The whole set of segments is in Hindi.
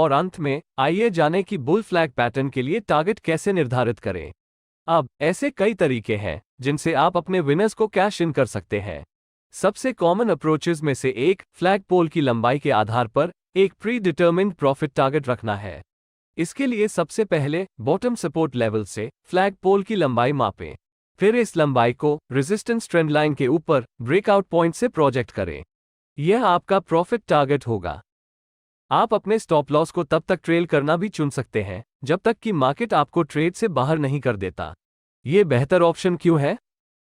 और अंत में आइए जानें कि बुल फ्लैग पैटर्न के लिए टारगेट कैसे निर्धारित करें। अब ऐसे कई तरीके हैं जिनसे आप अपने विनर्स को कैश इन कर सकते हैं। सबसे कॉमन अप्रोचेस में से एक फ्लैग पोल की लंबाई के आधार पर एक प्री डिटर्मिन्ड प्रॉफिट टारगेट रखना है। इसके लिए सबसे पहले बॉटम सपोर्ट लेवल से फ्लैग पोल की लंबाई मापें। फिर इस लंबाई को रेजिस्टेंस ट्रेंड लाइन के ऊपर ब्रेकआउट पॉइंट से प्रोजेक्ट करें। यह आपका प्रॉफिट टारगेट होगा। आप अपने स्टॉप लॉस को तब तक ट्रेल करना भी चुन सकते हैं जब तक कि मार्केट आपको ट्रेड से बाहर नहीं कर देता। यह बेहतर ऑप्शन क्यों है?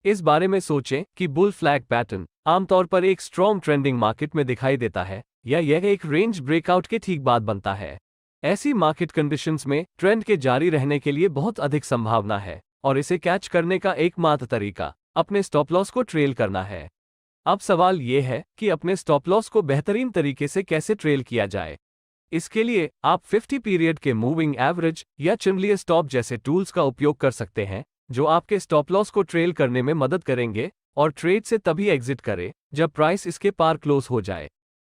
इस बारे में सोचें कि बुल फ्लैग पैटर्न आमतौर पर एक स्ट्रॉन्ग ट्रेंडिंग मार्केट में दिखाई देता है या यह एक रेंज ब्रेकआउट के ठीक बाद बनता है। ऐसी मार्केट कंडीशंस में ट्रेंड के जारी रहने के लिए बहुत अधिक संभावना है और इसे कैच करने का एकमात्र तरीका अपने स्टॉप लॉस को ट्रेल करना है। अब सवाल यह है कि अपने स्टॉप लॉस को बेहतरीन तरीके से कैसे ट्रेल किया जाए। इसके लिए आप 50 पीरियड के मूविंग एवरेज या चिनलियर स्टॉप जैसे टूल्स का उपयोग कर सकते हैं जो आपके स्टॉप लॉस को ट्रेल करने में मदद करेंगे और ट्रेड से तभी एग्जिट करें जब प्राइस इसके पार क्लोज हो जाए।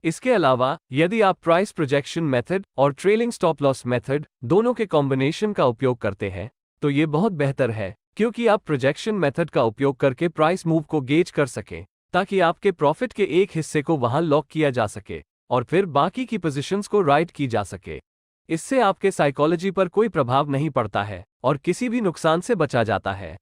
इसके अलावा यदि आप प्राइस प्रोजेक्शन मेथड और ट्रेलिंग स्टॉप लॉस मेथड दोनों के कॉम्बिनेशन का उपयोग करते हैं तो ये बहुत बेहतर है, क्योंकि आप प्रोजेक्शन मेथड का उपयोग करके प्राइस मूव को गेज कर सकें ताकि आपके प्रॉफिट के एक हिस्से को वहां लॉक किया जा सके और फिर बाकी की पोजीशंस को राइट की जा सके। इससे आपके साइकोलॉजी पर कोई प्रभाव नहीं पड़ता है और किसी भी नुकसान से बचा जाता है।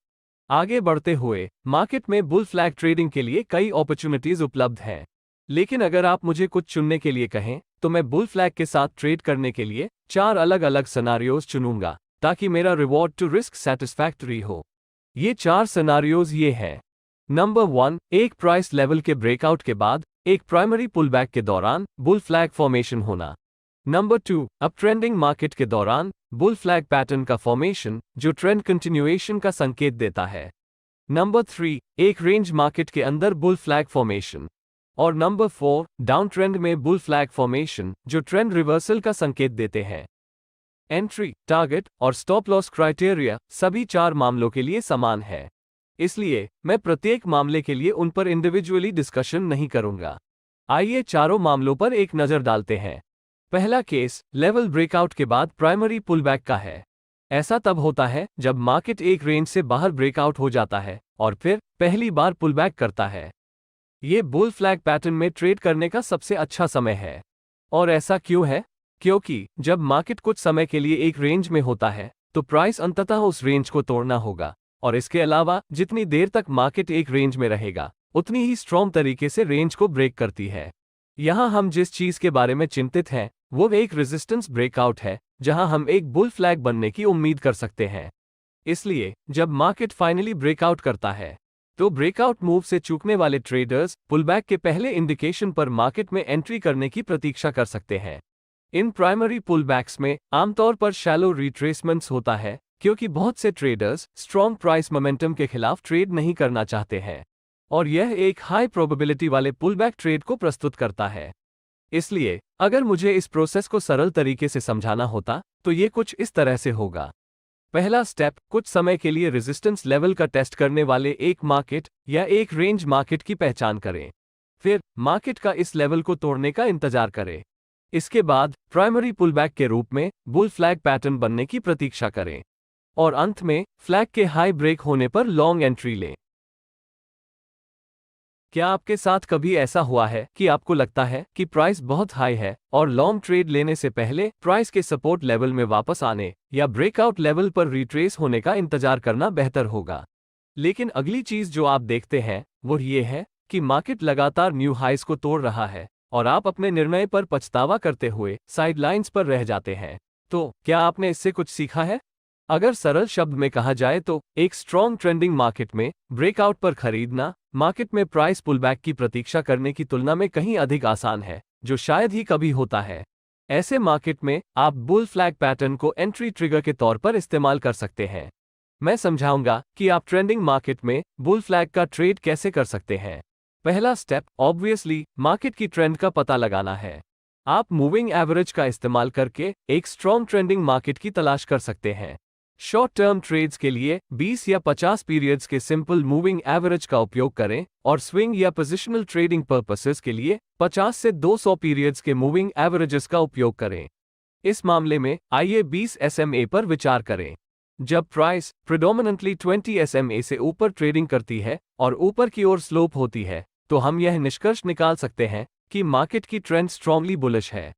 आगे बढ़ते हुए मार्केट में बुल फ्लैग ट्रेडिंग के लिए कई अपॉर्चुनिटीज उपलब्ध हैं, लेकिन अगर आप मुझे कुछ चुनने के लिए कहें तो मैं बुल फ्लैग के साथ ट्रेड करने के लिए 4 अलग अलग सिनेरियोज चुनूंगा ताकि मेरा रिवॉर्ड टू रिस्क सैटिस्फैक्टरी हो। ये 4 सिनेरियोज ये हैं। नंबर 1, एक प्राइस लेवल के ब्रेकआउट के बाद एक प्राइमरी पुलबैक के दौरान बुल फ्लैग फॉर्मेशन होना। नंबर 2, अप ट्रेंडिंग मार्केट के दौरान बुल फ्लैग पैटर्न का फॉर्मेशन जो ट्रेंड कंटिन्यूएशन का संकेत देता है। नंबर 3, एक रेंज मार्केट के अंदर बुल फ्लैग फॉर्मेशन। और नंबर 4, डाउन ट्रेंड में बुल फ्लैग फॉर्मेशन जो ट्रेंड रिवर्सल का संकेत देते हैं। एंट्री, टारगेट और स्टॉप लॉस क्राइटेरिया सभी 4 मामलों के लिए समान है, इसलिए मैं प्रत्येक मामले के लिए उन पर इंडिविजुअली डिस्कशन नहीं करूंगा। आइए चारों मामलों पर एक नजर डालते हैं। पहला केस लेवल ब्रेकआउट के बाद प्राइमरी पुलबैक का है। ऐसा तब होता है जब मार्केट एक रेंज से बाहर ब्रेकआउट हो जाता है और फिर पहली बार पुलबैक करता है। ये बुल फ्लैग पैटर्न में ट्रेड करने का सबसे अच्छा समय है। और ऐसा क्यों है? क्योंकि जब मार्केट कुछ समय के लिए एक रेंज में होता है तो प्राइस अंततः उस रेंज को तोड़ना होगा, और इसके अलावा जितनी देर तक मार्केट एक रेंज में रहेगा उतनी ही स्ट्रॉन्ग तरीके से रेंज को ब्रेक करती है। यहां हम जिस चीज के बारे में चिंतित हैं वो एक रेजिस्टेंस ब्रेकआउट है जहां हम एक बुल फ्लैग बनने की उम्मीद कर सकते हैं। इसलिए जब मार्केट फाइनली ब्रेकआउट करता है तो ब्रेकआउट मूव से चूकने वाले ट्रेडर्स पुलबैक के पहले इंडिकेशन पर मार्केट में एंट्री करने की प्रतीक्षा कर सकते हैं। इन प्राइमरी पुलबैक्स में आमतौर पर शैलो रिट्रेसमेंट्स होता है, क्योंकि बहुत से ट्रेडर्स स्ट्रॉन्ग प्राइस मोमेंटम के खिलाफ ट्रेड नहीं करना चाहते हैं और यह एक हाई प्रोबेबिलिटी वाले पुलबैक ट्रेड को प्रस्तुत करता है। इसलिए अगर मुझे इस प्रोसेस को सरल तरीके से समझाना होता तो ये कुछ इस तरह से होगा। पहला स्टेप, कुछ समय के लिए रेजिस्टेंस लेवल का टेस्ट करने वाले एक मार्केट या एक रेंज मार्केट की पहचान करें। फिर मार्केट का इस लेवल को तोड़ने का इंतजार करें। इसके बाद प्राइमरी पुलबैक के रूप में बुल फ्लैग पैटर्न बनने की प्रतीक्षा करें और अंत में फ्लैग के हाई ब्रेक होने पर लॉन्ग एंट्री लें। क्या आपके साथ कभी ऐसा हुआ है कि आपको लगता है कि प्राइस बहुत हाई है और लॉन्ग ट्रेड लेने से पहले प्राइस के सपोर्ट लेवल में वापस आने या ब्रेकआउट लेवल पर रिट्रेस होने का इंतजार करना बेहतर होगा? लेकिन अगली चीज जो आप देखते हैं वो ये है कि मार्केट लगातार न्यू हाइस को तोड़ रहा है और आप अपने निर्णय पर पछतावा करते हुए साइडलाइंस पर रह जाते हैं। तो क्या आपने इससे कुछ सीखा है? अगर सरल शब्द में कहा जाए तो एक स्ट्रॉन्ग ट्रेंडिंग मार्केट में ब्रेकआउट पर खरीदना मार्केट में प्राइस पुलबैक की प्रतीक्षा करने की तुलना में कहीं अधिक आसान है, जो शायद ही कभी होता है। ऐसे मार्केट में आप बुल फ्लैग पैटर्न को एंट्री ट्रिगर के तौर पर इस्तेमाल कर सकते हैं। मैं समझाऊंगा कि आप ट्रेंडिंग मार्केट में बुल फ्लैग का ट्रेड कैसे कर सकते हैं। पहला स्टेप ऑब्वियसली मार्केट की ट्रेंड का पता लगाना है। आप मूविंग एवरेज का इस्तेमाल करके एक स्ट्रॉन्ग ट्रेंडिंग मार्केट की तलाश कर सकते हैं। शॉर्ट टर्म ट्रेड्स के लिए 20 या 50 पीरियड्स के सिंपल मूविंग एवरेज का उपयोग करें और स्विंग या पोजिशनल ट्रेडिंग पर्पसेस के लिए 50 से 200 पीरियड्स के मूविंग एवरेजेस का उपयोग करें। इस मामले में आइए 20 SMA पर विचार करें। जब प्राइस प्रेडोमिनेंटली 20 SMA से ऊपर ट्रेडिंग करती है और ऊपर की ओर स्लोप होती है, तो हम यह निष्कर्ष निकाल सकते हैं कि मार्केट की ट्रेंड स्ट्रांगली बुलिश है।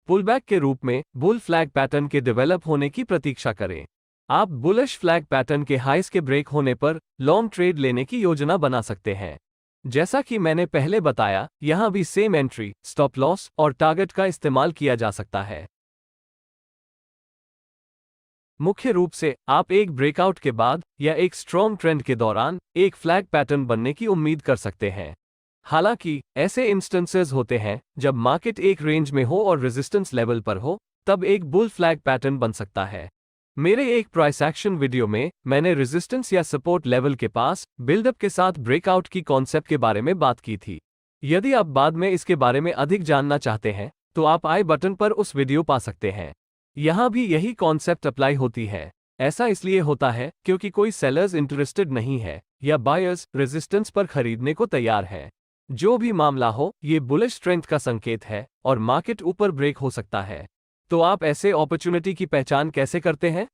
पुलबैक के रूप में बुल फ्लैग पैटर्न के डेवलप होने की प्रतीक्षा करें। आप बुलिश फ्लैग पैटर्न के हाइस के ब्रेक होने पर लॉन्ग ट्रेड लेने की योजना बना सकते हैं। जैसा कि मैंने पहले बताया, यहां भी सेम एंट्री, स्टॉप लॉस और टारगेट का इस्तेमाल किया जा सकता है। मुख्य रूप से आप एक ब्रेकआउट के बाद या एक स्ट्रॉन्ग ट्रेंड के दौरान एक फ्लैग पैटर्न बनने की उम्मीद कर सकते हैं। हालांकि ऐसे इंस्टेंसेस होते हैं जब मार्केट एक रेंज में हो और रेजिस्टेंस लेवल पर हो, तब एक बुल फ्लैग पैटर्न बन सकता है। मेरे एक प्राइस एक्शन वीडियो में मैंने रेजिस्टेंस या सपोर्ट लेवल के पास बिल्डअप के साथ ब्रेकआउट की कॉन्सेप्ट के बारे में बात की थी। यदि आप बाद में इसके बारे में अधिक जानना चाहते हैं, तो आप आई बटन पर उस वीडियो पा सकते हैं। यहां भी यही कॉन्सेप्ट अप्लाई होती है। ऐसा इसलिए होता है क्योंकि कोई सेलर्स इंटरेस्टेड नहीं है या बायर्स रेजिस्टेंस पर खरीदने को तैयार है। जो भी मामला हो, ये बुलिश स्ट्रेंथ का संकेत है और मार्केट ऊपर ब्रेक हो सकता है। तो आप ऐसे अपॉर्चुनिटी की पहचान कैसे करते हैं?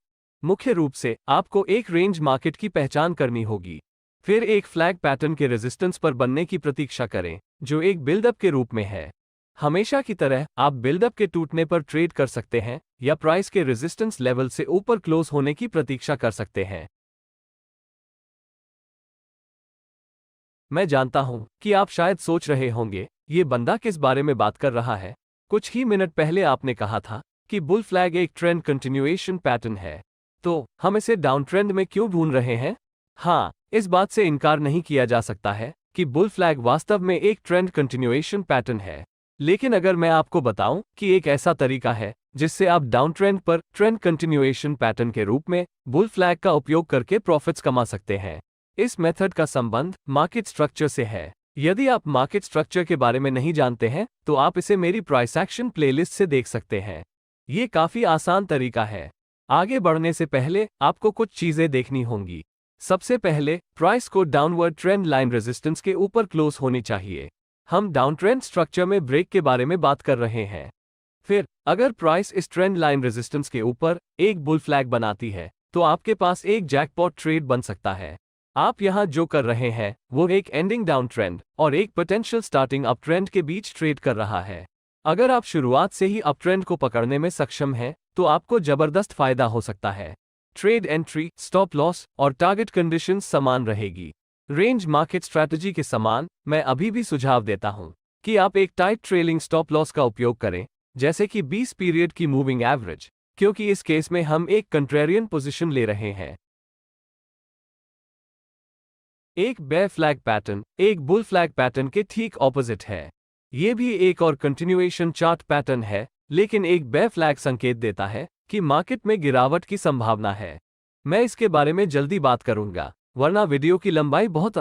मुख्य रूप से आपको एक रेंज मार्केट की पहचान करनी होगी। फिर एक फ्लैग पैटर्न के रेजिस्टेंस पर बनने की प्रतीक्षा करें, जो एक बिल्डअप के रूप में है। हमेशा की तरह आप बिल्डअप के टूटने पर ट्रेड कर सकते हैं या प्राइस के रेजिस्टेंस लेवल से ऊपर क्लोज होने की प्रतीक्षा कर सकते हैं। मैं जानता हूं कि आप शायद सोच रहे होंगे, ये बंदा किस बारे में बात कर रहा है। कुछ ही मिनट पहले आपने कहा था कि बुल फ्लैग एक ट्रेंड कंटिन्यूएशन पैटर्न है, तो हम इसे डाउन ट्रेंड में क्यों ढूंढ रहे हैं? हाँ, इस बात से इनकार नहीं किया जा सकता है कि बुल फ्लैग वास्तव में एक ट्रेंड कंटिन्यूएशन पैटर्न है। लेकिन अगर मैं आपको बताऊं कि एक ऐसा तरीका है जिससे आप डाउन ट्रेंड पर ट्रेंड कंटिन्यूएशन पैटर्न के रूप में बुल फ्लैग का उपयोग करके प्रॉफिट्स कमा सकते हैं, इस मेथड का संबंध मार्केट स्ट्रक्चर से है। यदि आप मार्केट स्ट्रक्चर के बारे में नहीं जानते हैं, तो आप इसे मेरी प्राइस एक्शन प्लेलिस्ट से देख सकते हैं। ये काफी आसान तरीका है। आगे बढ़ने से पहले आपको कुछ चीजें देखनी होंगी। सबसे पहले, प्राइस को डाउनवर्ड ट्रेंड लाइन रेजिस्टेंस के ऊपर क्लोज होनी चाहिए। हम डाउन ट्रेंड स्ट्रक्चर में ब्रेक के बारे में बात कर रहे हैं। फिर अगर प्राइस इस ट्रेंड लाइन रेजिस्टेंस के ऊपर एक बुल फ्लैग बनाती है, तो आपके पास एक जैकपॉट ट्रेड बन सकता है। आप यहां जो कर रहे हैं वो एक एंडिंग डाउन ट्रेंड और एक पोटेंशियल स्टार्टिंग अप ट्रेंड के बीच ट्रेड कर रहा है। अगर आप शुरुआत से ही अप ट्रेंड को पकड़ने में सक्षम हैं, तो आपको जबरदस्त फायदा हो सकता है। ट्रेड एंट्री, स्टॉप लॉस और टारगेट कंडीशंस समान रहेगी। रेंज मार्केट स्ट्रैटेजी के समान, मैं अभी भी सुझाव देता हूं कि आप एक टाइट ट्रेलिंग स्टॉप लॉस का उपयोग करें, जैसे कि 20 पीरियड की मूविंग एवरेज, क्योंकि इस केस में हम एक कंट्रेरियन पोजीशन ले रहे हैं। एक बेयर फ्लैग पैटर्न एक बुल फ्लैग पैटर्न के ठीक ऑपोजिट है। यह भी एक और कंटिन्यूएशन चार्ट पैटर्न है, लेकिन एक बेयर फ्लैग संकेत देता है कि मार्केट में गिरावट की संभावना है। मैं इसके बारे में जल्दी बात करूंगा, वरना वीडियो की लंबाई बहुत